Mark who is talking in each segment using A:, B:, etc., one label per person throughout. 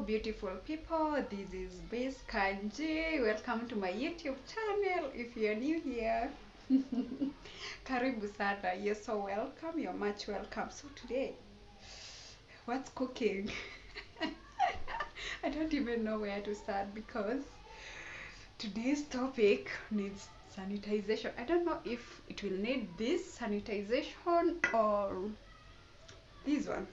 A: Beautiful people, this is Base Kanji. Welcome to my YouTube channel. If you're new here, karibu sana. You're so welcome. You're much welcome. So today, what's cooking? I don't even know where to start because today's topic needs sanitization. I don't know if it will need this sanitization or this one.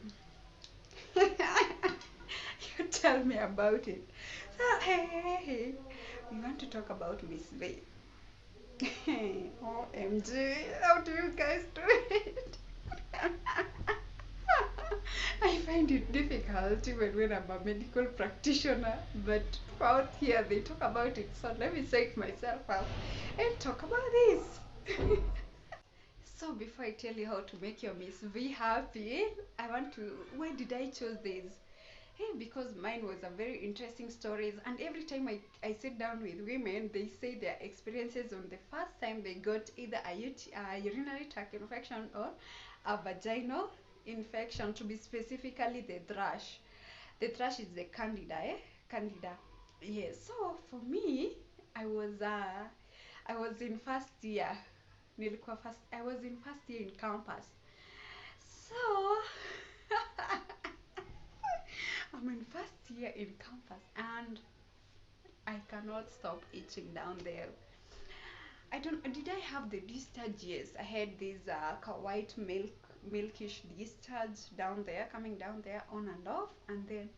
A: You tell me about it. So, hey, we want to talk about Miss B. OMG, how do you guys do it? I find it difficult even when I'm a medical practitioner, but out here they talk about it, so let me say it myself out and talk about this. So before I tell you how to make your Miss V happy, I want to, why did I choose this? Hey, because mine was a very interesting stories, and every time I sit down with women, they say their experiences on the first time they got either a urinary tract infection or a vaginal infection, to be specifically the thrush. The thrush is the candida, Candida. Yes. So for me, I was uh, I was in first year. I was in first year in campus. So I'm in first year in campus and I cannot stop itching down there. I don't. Did I have the discharge? Yes, I had this white milkish discharge down there, coming down there on and off, and then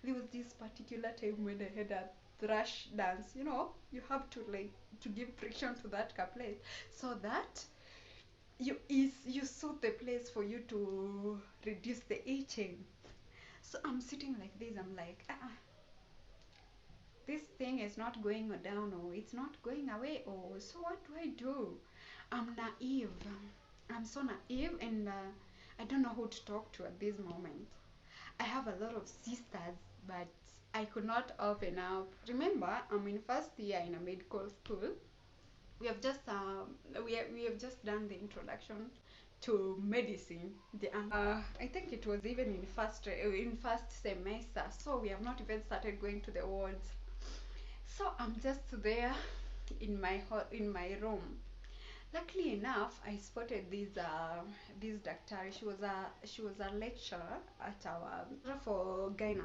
A: there was this particular time when I had a thrush dance. You know, you have to like to give friction to that place so that you suit the place for you to reduce the itching. So I'm sitting like this. I'm like, this thing is not going down, or it's not going away, or so what do I do? I'm naive. I'm so naive, and I don't know who to talk to at this moment. I have a lot of sisters, but I could not open up. Remember, I'm in first year in a medical school. We have just we have just done the introduction to medicine. I think it was even in first semester, so we have not even started going to the wards. So I'm just there in my room. Luckily enough, I spotted this doctor. She was a lecturer at our for gyna,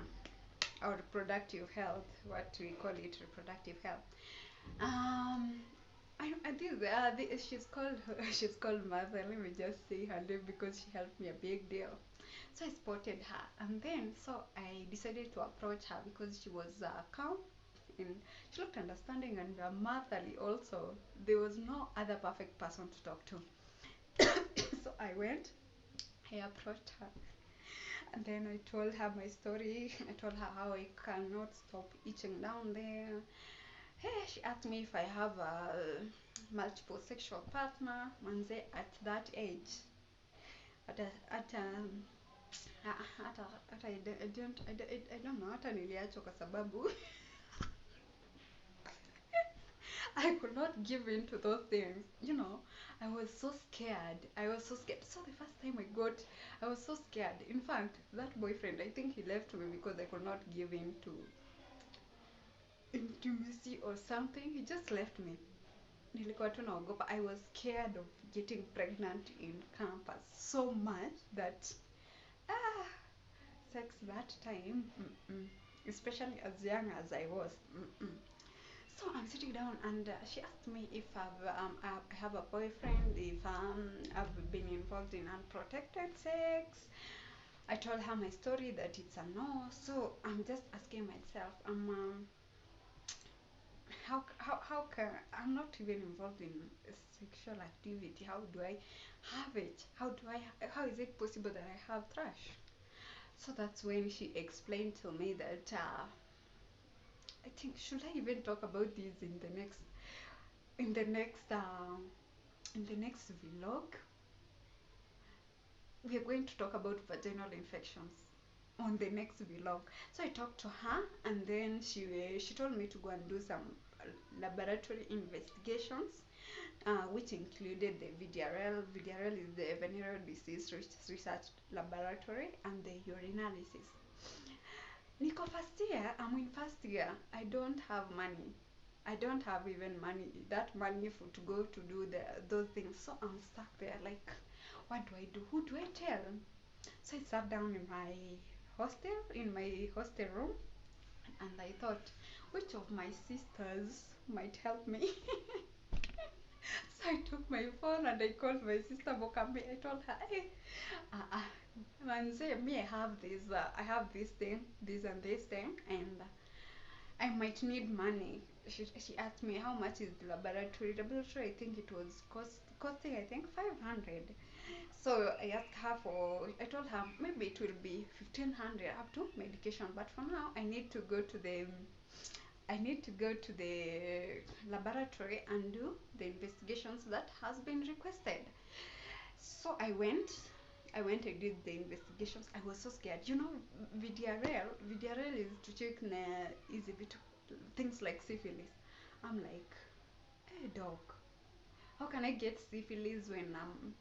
A: or reproductive health, what we call it, reproductive health. Um, she's called she's called Mother. Let me just say her name because she helped me a big deal. So I spotted her, and then so I decided to approach her because she was calm and she looked understanding and motherly also. There was no other perfect person to talk to. So I went, I approached her, and then I told her my story. I told her how I cannot stop itching down there. Hey, she asked me if I have a multiple sexual partner, manze, at that age. At at hata I don't know, hata niliachwa kwa sababu I could not give in to those things. I was so scared. I was so scared. So the first time I was so scared. In fact, that boyfriend, I think he left me because I could not give in to intimacy or something. He just left me. Nilikuwa tu naogopa. I was scared of getting pregnant in campus so much that ah, sex that time, especially as young as I was. So I'm sitting down, and she asked me if I have a boyfriend, if I've been involved in unprotected sex. I told her my story that it's a no. So I'm just asking myself, how can I'm not even involved in sexual activity? How do I have it? How is it possible that I have thrush? So that's when she explained to me that I think, should I even talk about this in the next vlog? We are going to talk about vaginal infections on the next vlog. So I talked to her, and then she told me to go and do some laboratory investigations, which included the VDRL. VDRL is the Venereal Disease Research Laboratory, and the urinalysis. Niko first year, I'm in first year. I don't have money. I don't have even money, that money for to go to do those things. So I'm stuck there, like, what do I do? Who do I tell? So I sat down in my hostel room, and I thought, which of my sisters might help me? So I took my phone and I called my sister Bokambi. I told her, hey, manze, me, I have this thing, this and this thing, and I might need money. She asked me how much is the laboratory. Laboratory, I think it was costing, I think, 500. So I asked her for, I told her maybe it will be 1500 up to medication, but for now I need to go to the laboratory and do the investigations that has been requested. So I went, I did the investigations. I was so scared. You know, VDRL is to check easy bit things like syphilis. I'm like, hey dog, how can I get syphilis when I'm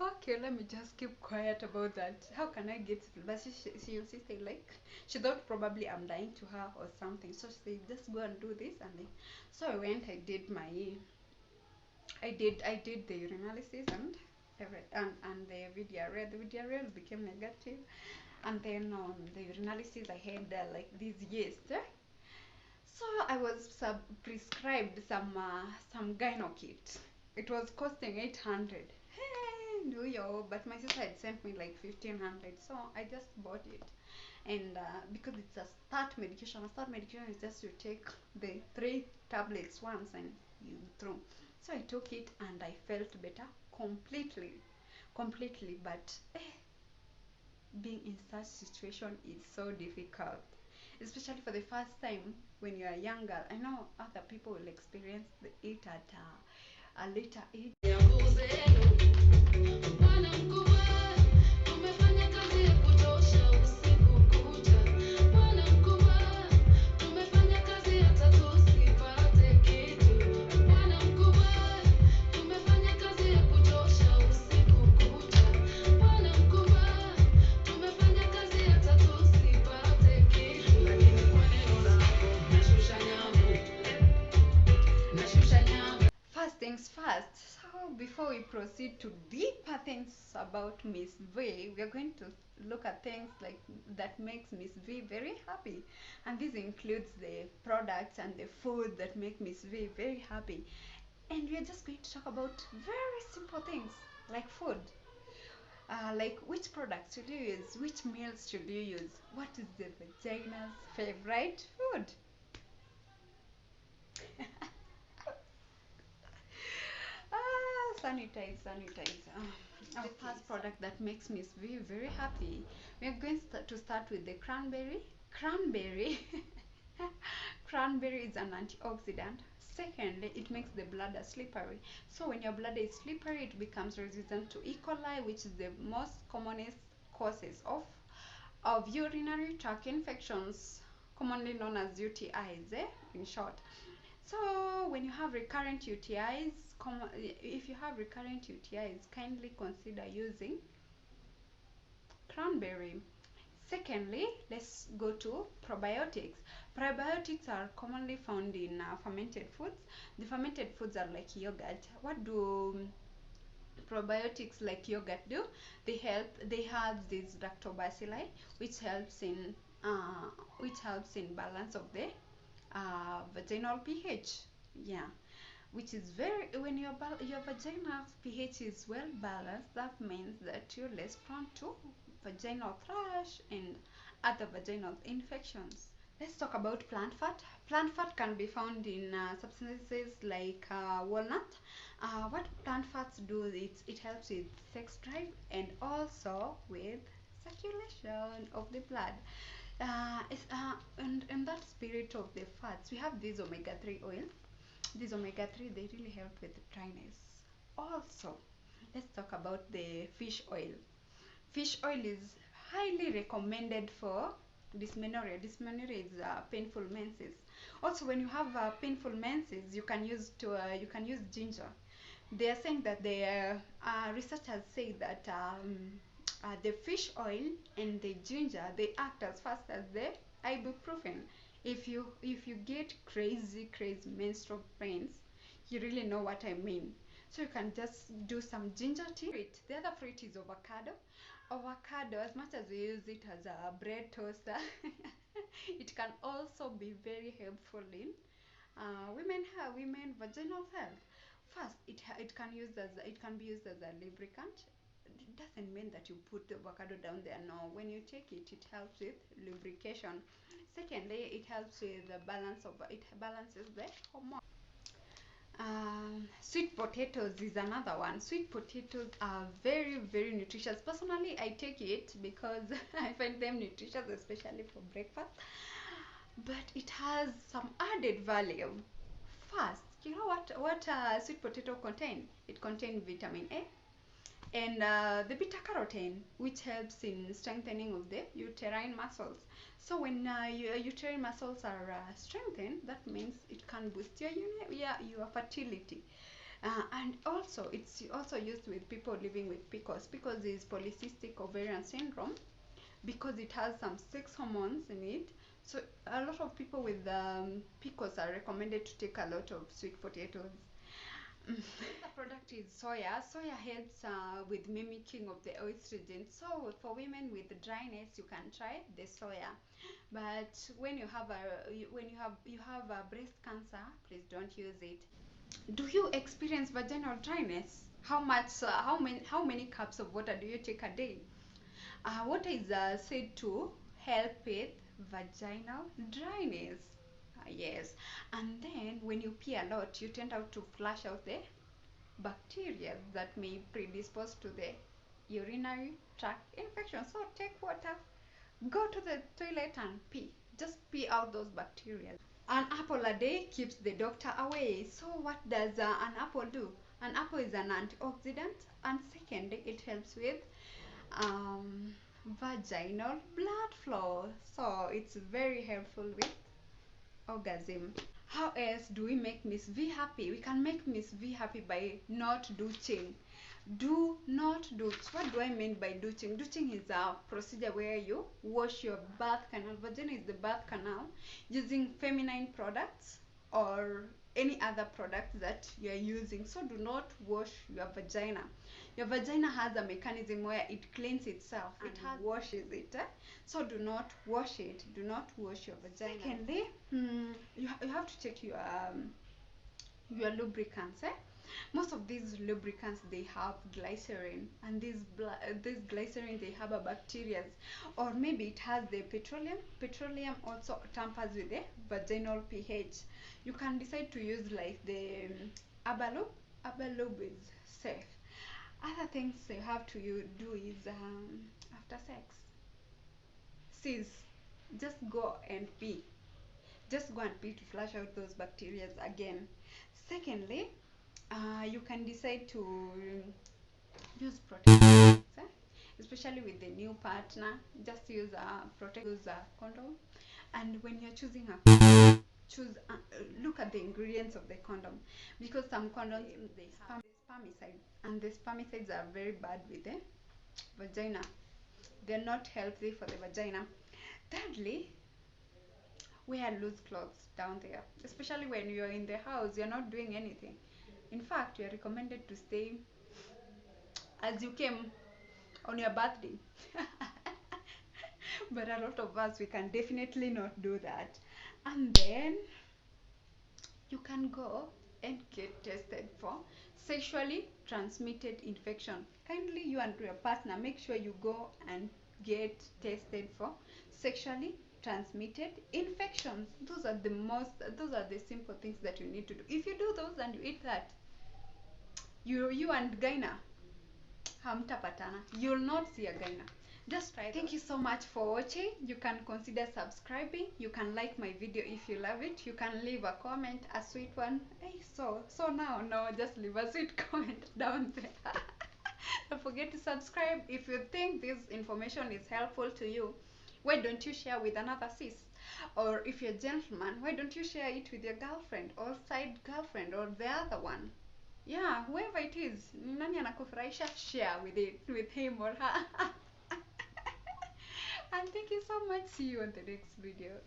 A: okay, let me just keep quiet about that. How can I get syphilis? But she insisted, like, she thought probably I'm lying to her or something. So she said, just go and do this, and then so I went. I did the urinalysis and the VDRL. The VDRL became negative, and then the urinalysis I had like this yeast. So I was prescribed some gyno kit. It was costing 800. Hey, do you? But my sister had sent me like 1500, so I just bought it. And because it's a start medication is just you take the 3 tablets once and you throw. So I took it and I felt better completely, completely. But being in such situation is so difficult, especially for the first time when you are younger. I know other people will experience it at a later age. First things first, so before we proceed to deeper things about Miss V, we are going to look at things like that makes Miss V very happy. And this includes the products and the food that make Miss V very happy. And we are just going to talk about very simple things like food. Like which products should you use, which meals should you use, what is the vagina's favorite food? Sanitize, sanitize. Our first product that makes Miss V very happy. We are going to start with the cranberry. Cranberry. Cranberry is an antioxidant. Secondly, it makes the bladder slippery. So when your bladder is slippery, it becomes resistant to E. coli, which is the most commonest causes of urinary tract infections, commonly known as UTIs, in short. So when you have recurrent UTIs, if you have recurrent UTIs, kindly consider using cranberry. Secondly, let's go to probiotics. Probiotics are commonly found in fermented foods. The fermented foods are like yogurt. What do probiotics like yogurt do? They have this lactobacilli, which helps in balance of the vaginal pH. Yeah, which is very, when your vaginal pH is well balanced, that means that you're less prone to vaginal thrush and other vaginal infections. Let's talk about plant fat. Plant fat can be found in substances like walnut. What plant fats do is it helps with sex drive and also with circulation of the blood. And in that spirit of the fats, we have these omega-3 oils. These omega-3, they really help with dryness. Also, let's talk about the fish oil. Fish oil is highly recommended for dysmenorrhea. Dysmenorrhea is painful menses. Also, when you have painful menses, you can use ginger. They are saying that researchers say that the fish oil and the ginger, they act as fast as the ibuprofen. If you get crazy menstrual pains, you really know what I mean. So you can just do some ginger tea. The other fruit is avocado. Avocado, as much as we use it as a bread toaster, it can also be very helpful in women vaginal health. First, it can be used as a lubricant. It doesn't mean that you put the avocado down there. No, when you take it, it helps with lubrication. Secondly, it helps with the it balances the hormone. Sweet potatoes is another one. Sweet potatoes are very nutritious. Personally, I take it because I find them nutritious, especially for breakfast. But it has some added value. First, you know what sweet potato contain? It contains vitamin A and the beta carotene, which helps in strengthening of the uterine muscles. So when your uterine muscles are strengthened, that means it can boost your fertility. And also, it's also used with people living with PCOS. PCOS is polycystic ovarian syndrome, because it has some sex hormones in it. So a lot of people with PCOS are recommended to take a lot of sweet potatoes. The product is soya. Soya helps with mimicking of the estrogen. So for women with dryness, you can try the soya. But when you have a breast cancer, please don't use it. Do you experience vaginal dryness? How many cups of water do you take a day? Water is said to help with vaginal dryness. Yes, and then when you pee a lot, you tend out to flush out the bacteria that may predispose to the urinary tract infection. So take water, go to the toilet and pee. Just pee out those bacteria. An apple a day keeps the doctor away. So what does an apple do? An apple is an antioxidant, and secondly, it helps with um, vaginal blood flow. So it's very helpful with orgasm. How else do we make Miss V happy? We can make Miss V happy by not douching. Do not douche. What do I mean by douching? Douching is a procedure where you wash your birth canal. Vagina is the birth canal, using feminine products or any other product that you're using. So do not wash your vagina. Your vagina has a mechanism where it cleans itself. Washes it. So do not wash it. Do not wash your vagina. Secondly, you have to check your lubricants. Most of these lubricants, they have glycerin, and this glycerin, they have a bacteria, or maybe it has the petroleum also tampers with the vaginal pH. You can decide to use like the Abalube is safe. Other things you have to do is after sex, sis, just go and pee. Just go and pee to flush out those bacteria again. Secondly, you can decide to use protection, especially with the new partner. Just use a condom. And when you're choosing a choose look at the ingredients of the condom, because some condoms, they have spermicide, and the spermicides are very bad with the vagina. They're not healthy for the vagina. Thirdly, wear loose clothes down there, especially when you're in the house, you're not doing anything. In fact, you're recommended to stay as you came on your birthday. But a lot of us, we can definitely not do that. And then you can go and get tested for sexually transmitted infection. Kindly, you and your partner, make sure you go and get tested for sexually transmitted infections. Those are the simple things that you need to do. If you do those and you eat that, you and Gaina hamtapatana. You'll not see a Gaina. Just try. Thank you so much for watching. You can consider subscribing. You can like my video if you love it. You can leave a comment, a sweet one. Hey, so now, no, just leave a sweet comment down there. Don't forget to subscribe. If you think this information is helpful to you, why don't you share with another sis? Or if you're a gentleman, why don't you share it with your girlfriend or side girlfriend or the other one? Yeah, whoever it is, nani anakufurahisha, share with him or her. Thank you so much. See you on the next video.